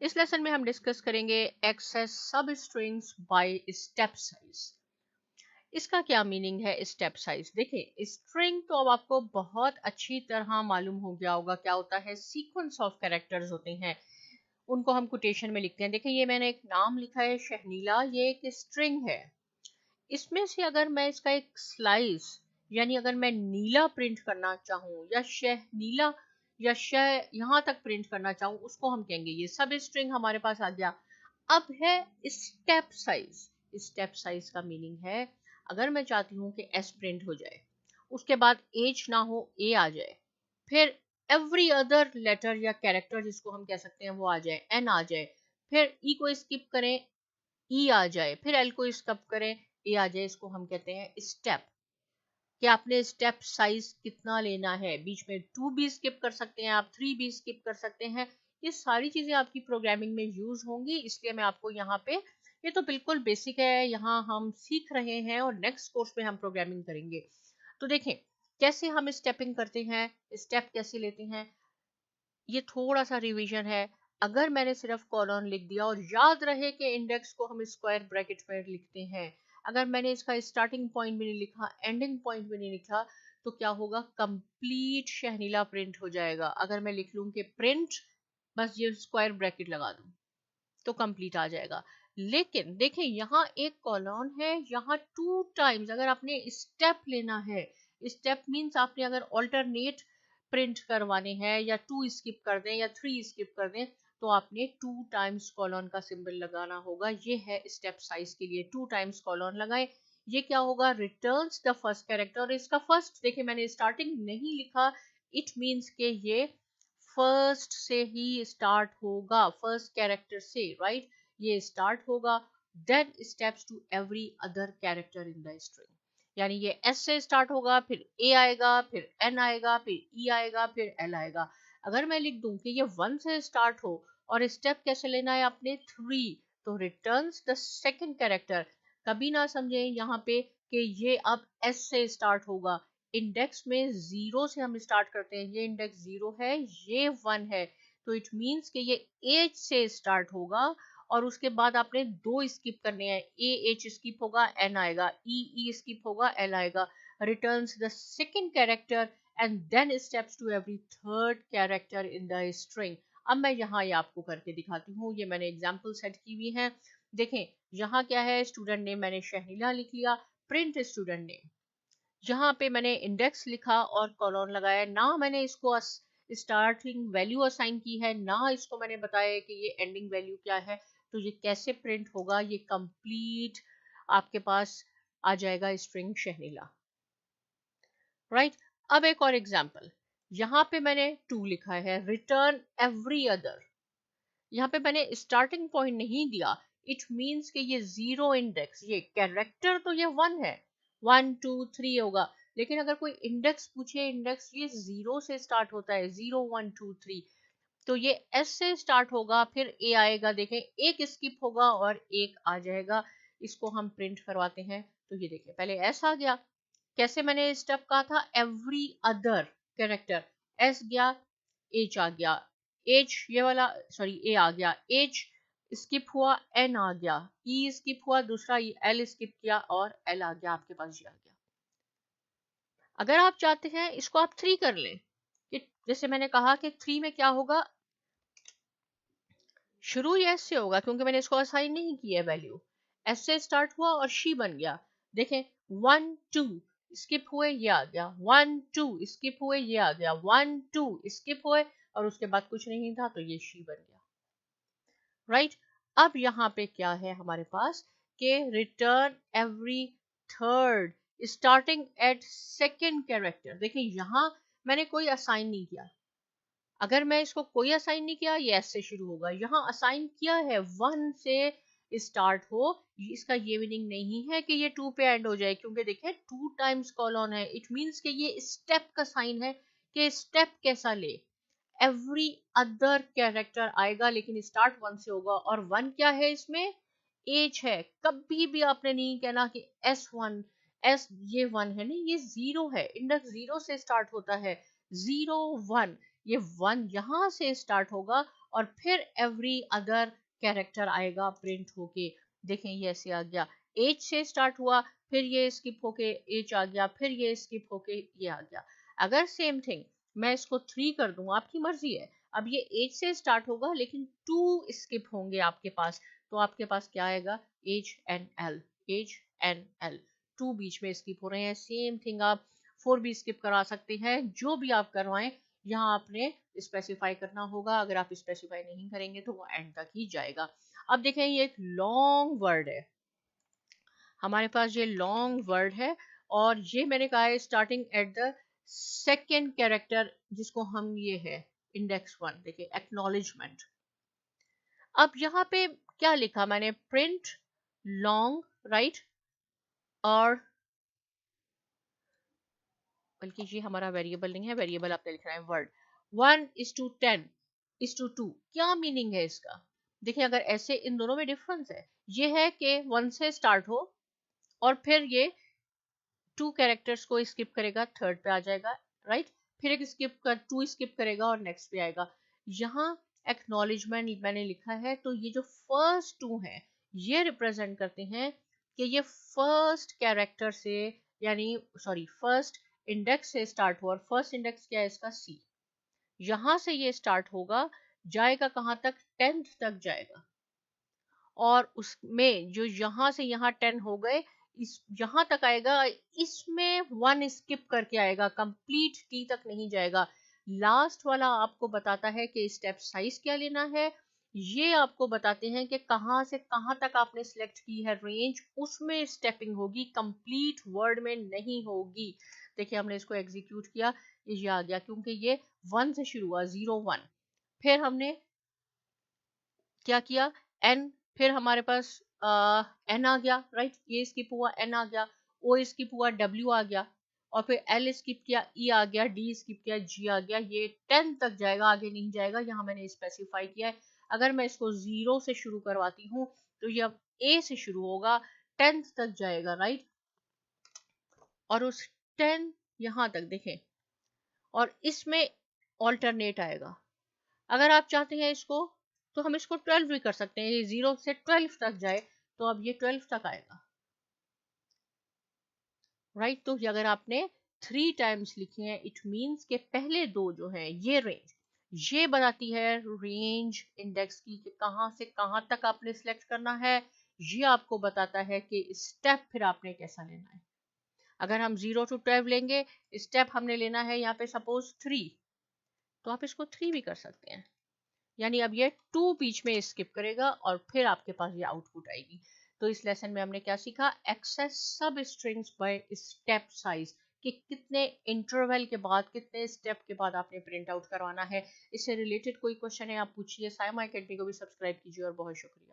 इस लेसन में हम डिस्कस करेंगे एक्सेस सब स्ट्रिंग्स बाय स्टेप साइज। इसका क्या मीनिंग है स्टेप साइज? देखिए, स्ट्रिंग तो अब आपको बहुत अच्छी तरह मालूम हो गया होगा क्या होता है। सीक्वेंस ऑफ कैरेक्टर्स होते हैं, उनको हम कोटेशन में लिखते हैं। देखिए, ये मैंने एक नाम लिखा है शहनीला, ये एक स्ट्रिंग है। इसमें से अगर मैं इसका एक स्लाइस यानी अगर मैं नीला प्रिंट करना चाहूँ या शह नीला या शह यहाँ तक प्रिंट करना चाहूँ, उसको हम कहेंगे ये सब स्ट्रिंग हमारे पास आ गया। अब है स्टेप साइज। स्टेप साइज का मीनिंग है अगर मैं चाहती हूँ कि एस प्रिंट हो जाए, उसके बाद एच ना हो, ए आ जाए, फिर एवरी अदर लेटर या कैरेक्टर जिसको हम कह सकते हैं वो आ जाए, एन आ जाए, फिर ई को स्किप करें, ई आ जाए, फिर एल को स्किप करें, ए आ जाए, इसको हम कहते हैं स्टेप। कि आपने स्टेप साइज कितना लेना है, बीच में 2 भी स्किप कर सकते हैं आप, 3 भी स्किप कर सकते हैं। ये सारी चीजें आपकी प्रोग्रामिंग में यूज होंगी, इसलिए मैं आपको यहाँ पे, ये तो बिल्कुल बेसिक है, यहाँ हम सीख रहे हैं और नेक्स्ट कोर्स में हम प्रोग्रामिंग करेंगे। तो देखें कैसे हम स्टेपिंग करते हैं, स्टेप कैसे लेते हैं। ये थोड़ा सा रिवीजन है। अगर मैंने सिर्फ कॉलन लिख दिया और याद रहे कि इंडेक्स को हम स्क्वायर ब्रैकेट में लिखते हैं, अगर मैंने इसका स्टार्टिंग पॉइंट भी नहीं लिखा, एंडिंग पॉइंट भी नहीं लिखा, तो क्या होगा, कंप्लीट शहनीला प्रिंट हो जाएगा। अगर मैं लिख लूं कि प्रिंट, बस ये स्क्वायर ब्रैकेट लगा दूं, तो कंप्लीट आ जाएगा। लेकिन देखें यहाँ एक कॉलन है, यहाँ 2 टाइम्स अगर आपने स्टेप लेना है, स्टेप मींस आपने अगर ऑल्टरनेट प्रिंट करवाने हैं या 2 स्किप कर दें या 3 स्किप कर दें, तो आपने 2 टाइम्स कॉलन का सिंबल लगाना होगा। ये है स्टेप साइज के लिए, 2 टाइम्स कॉलन लगाए। ये क्या होगा, रिटर्न्स द फर्स्ट कैरेक्टर। और इसका फर्स्ट देखिए मैंने स्टार्टिंग नहीं लिखा, इट मींस के ये फर्स्ट से ही स्टार्ट होगा, फर्स्ट कैरेक्टर से, राइट, ये स्टार्ट होगा। Then steps to every other character in the string, यानी ये एस से स्टार्ट होगा, फिर ए आएगा, फिर एन आएगा, फिर ई आएगा, फिर एल आएगा। अगर मैं लिख दूं कि ये 1 से स्टार्ट हो और स्टेप कैसे लेना है आपने 3, तो रिटर्न्स द सेकंड कैरेक्टर। कभी ना समझे यहाँ पे कि ये अब एस से स्टार्ट होगा। इंडेक्स में 0 से हम स्टार्ट करते हैं, ये इंडेक्स 0 है, ये 1 है, तो इट मींस कि ये एच से स्टार्ट होगा और उसके बाद आपने 2 स्किप करने हैं, ए एच स्किप होगा, एन आएगा, ई ई स्किप होगा, एल आएगा। Returns the second character and then steps to every third character in the string. अब मैं यहाँ ये आपको करके दिखाती हूँ, ये मैंने एग्जाम्पल सेट की हुई है। देखें यहाँ क्या है, स्टूडेंट नेम मैंने शहनीला लिख लिया, प्रिंट स्टूडेंट नेम, जहाँ पे मैंने इंडेक्स लिखा और कॉलन लगाया, ना मैंने इसको स्टार्टिंग वैल्यू असाइन की है, ना इसको मैंने बताया कि ये एंडिंग वैल्यू क्या है। तो ये कैसे प्रिंट होगा, ये कंप्लीट आपके पास आ जाएगा स्ट्रिंग शहनीला, राइट। अब एक और एग्जांपल, यहाँ पे मैंने 2 लिखा है, रिटर्न एवरी अदर। यहाँ पे मैंने स्टार्टिंग पॉइंट नहीं दिया, इट मींस कि ये 0 इंडेक्स, ये कैरेक्टर तो ये 1 है, 1 2 3 होगा, लेकिन अगर कोई इंडेक्स पूछे, इंडेक्स ये 0 से स्टार्ट होता है, 0 1 2 3, तो ये एस से स्टार्ट होगा, फिर ए आएगा, देखें एक स्किप होगा और एक आ जाएगा। इसको हम प्रिंट करवाते हैं, तो ये देखें पहले एस आ गया, कैसे मैंने स्टेप कहा था, एवरी अदर कैरेक्टर, एस गया, एच आ गया, एच ये वाला सॉरी ए आ गया, एच स्किप हुआ, एन आ गया, ई स्किप हुआ, दूसरा एल स्किप किया और एल आ गया, आपके पास ये आ गया। अगर आप चाहते हैं इसको आप 3 कर लें, कि जैसे मैंने कहा कि 3 में क्या होगा, शुरू ही एस से होगा क्योंकि मैंने इसको असाइन नहीं किया वैल्यू, एस से स्टार्ट हुआ और शी बन गया। देखें 1 2 स्किप हुए, ये आ गया, 1 2 स्किप हुए, ये आ गया, 1 2 स्किप हुए और उसके बाद कुछ नहीं था, तो ये शी बन गया, राइट। अब यहाँ पे क्या है हमारे पास कि return every third starting at second character. देखिए यहाँ मैंने कोई असाइन नहीं किया, अगर मैं इसको कोई असाइन नहीं किया, ये एस से शुरू होगा, यहाँ असाइन किया है 1 से स्टार्ट हो, इसका ये मीनिंग नहीं है कि ये 2 पे एंड हो जाए, क्योंकि देखिए 2 टाइम्स कॉलन है, इट मींस कि ये स्टेप का साइन है कि स्टेप कैसा ले, एवरी अदर कैरेक्टर आएगा लेकिन स्टार्ट 1 से होगा, और 1 क्या है इसमें, एज है। कभी भी आपने नहीं कहना कि S1, एस ये 1 है, नहीं, ये 0 है, इंडेक्स 0 से स्टार्ट होता है, 0 1, ये 1 यहां से स्टार्ट होगा और फिर एवरी अदर कैरेक्टर आएगा प्रिंट होके। देखें ये ऐसे आ गया, एज से स्टार्ट हुआ, फिर ये स्किप होके एज आ गया, फिर ये स्किप होके ये आ गया। अगर सेम थिंग मैं इसको 3 कर दूं, आपकी मर्जी है, अब ये एज से स्टार्ट होगा लेकिन 2 स्किप होंगे आपके पास, तो आपके पास क्या आएगा, H and L, H and L, 2 बीच में स्किप हो रहे हैं। सेम थिंग आप 4 भी स्किप करा सकते हैं, जो भी आप करवाएं यहाँ आपने स्पेसिफाई करना होगा। अगर आप स्पेसिफाई नहीं करेंगे तो वो एंड तक ही जाएगा। अब देखें ये एक लॉन्ग वर्ड है, हमारे पास ये लॉन्ग वर्ड है, और ये मैंने कहा है starting at the second character, जिसको हम ये है इंडेक्स 1। देखिए एक्नॉलेजमेंट। अब यहाँ पे क्या लिखा मैंने, प्रिंट लॉन्ग, राइट, और बल्कि ये हमारा वेरिएबल नहीं है, वेरिएबल आपने लिखना है वर्ड 1:10:2। क्या मीनिंग है इसका? देखिए अगर ऐसे इन दोनों में डिफरेंस है, ये है कि 1 से स्टार्ट हो और फिर ये 2 कैरेक्टर्स को स्किप करेगा, थर्ड पे आ जाएगा, राइट, फिर एक स्किप कर 2 स्किप करेगा और नेक्स्ट पे आएगा। यहाँ एक्नॉलेजमेंट मैंने लिखा है, तो ये जो फर्स्ट 2 हैं ये रिप्रेजेंट करते हैं कि ये फर्स्ट कैरेक्टर से, यानी सॉरी फर्स्ट इंडेक्स से स्टार्ट हुआ, और फर्स्ट इंडेक्स क्या है इसका, सी। यहां से ये स्टार्ट होगा, जाएगा कहाँ तक, 10th तक जाएगा, और उसमें जो यहां से यहाँ 10 हो गए, इस यहां तक आएगा, इसमें 1 स्किप करके आएगा, कंप्लीट टी तक नहीं जाएगा। लास्ट वाला आपको बताता है कि स्टेप साइज क्या लेना है, ये आपको बताते हैं कि कहाँ से कहाँ तक आपने सिलेक्ट की है रेंज, उसमें स्टेपिंग होगी, कंप्लीट वर्ड में नहीं होगी। देखिए हमने इसको एग्जीक्यूट किया, ये आ गया, क्योंकि ये 1 से शुरू हुआ, 0 1, फिर हमने क्या किया, एन, फिर हमारे पास एन आ गया, राइट, ये स्किप हुआ, एन आ गया, ओ स्किप हुआ, डब्ल्यू आ गया, और फिर एल स्किप किया, ई आ गया, डी स्किप किया, जी आ गया, ये 10 तक जाएगा, आगे नहीं जाएगा। यहाँ मैंने स्पेसिफाई किया है। अगर मैं इसको 0 से शुरू करवाती हूँ तो ये अब ए से शुरू होगा, 10th तक जाएगा, राइट, और उस 10 यहाँ तक देखें, और इसमें ऑल्टरनेट आएगा। अगर आप चाहते हैं इसको, तो हम इसको 12 भी कर सकते हैं, ये 0 से 12 तक जाए, तो अब ये 12 तक आएगा, राइट। तो अगर आपने 3 टाइम्स लिखे हैं, इट मींस के पहले 2 जो हैं ये रेंज, ये बताती है रेंज इंडेक्स की कि कहाँ से कहाँ तक आपने सिलेक्ट करना है। ये आपको बताता है कि स्टेप फिर आपने कैसा लेना है। अगर हम 0 to 12 लेंगे, स्टेप हमने लेना है यहाँ पे सपोज 3, तो आप इसको 3 भी कर सकते हैं, यानी अब ये 2 बीच में स्किप करेगा और फिर आपके पास ये आउटपुट आएगी। तो इस लेसन में हमने क्या सीखा, एक्सेस सब स्ट्रिंग्स बाय स्टेप साइज, कि कितने इंटरवल के बाद, कितने स्टेप के बाद आपने प्रिंट आउट करवाना है। इससे रिलेटेड कोई क्वेश्चन है आप पूछिए। साइमा एकेडमी को भी सब्सक्राइब कीजिए, और बहुत शुक्रिया।